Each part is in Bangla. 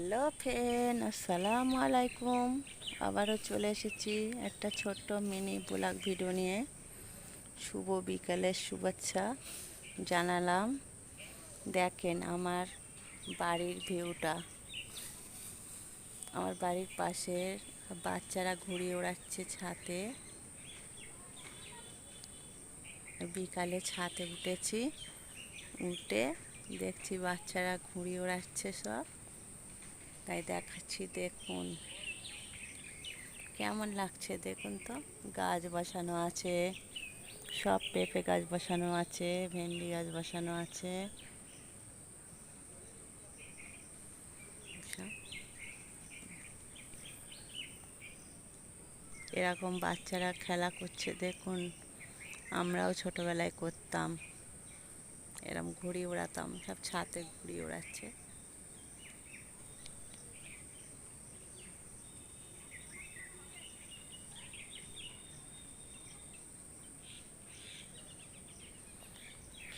হ্যালো ফ্রেন্ড, আসসালামু আলাইকুম। আবারও চলে এসেছি একটা ছোট্ট মিনি ব্লগ ভিডিও নিয়ে। শুভ বিকালের শুভেচ্ছা জানালাম। দেখেন আমার বাড়ির ভিউটা। আমার বাড়ির পাশের বাচ্চারা ঘুড়ি ওড়াচ্ছে ছাদে। বিকালে ছাদে উঠেছি, উঠে দেখছি বাচ্চারা ঘুড়ি ওড়াচ্ছে সব, তাই দেখাচ্ছি। দেখুন কেমন লাগছে, দেখুন তো। গাছ বসানো আছে, সব পেঁপে গাছ বসানো আছে, ভেন্ডি গাছ বসানো আছে। সব এরকম বাচ্চারা খেলা করছে, দেখুন। আমরাও ছোটবেলায় করতাম, এরকম ঘুড়ি ওড়াতাম। সব ছাদে ঘুড়ি ওড়াচ্ছে।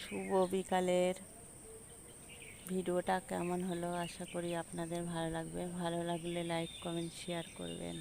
শুভ বিকালের ভিডিওটা কেমন হলো, আশা করি আপনাদের ভালো লাগবে। ভালো লাগলে লাইক কমেন্ট শেয়ার করবেন।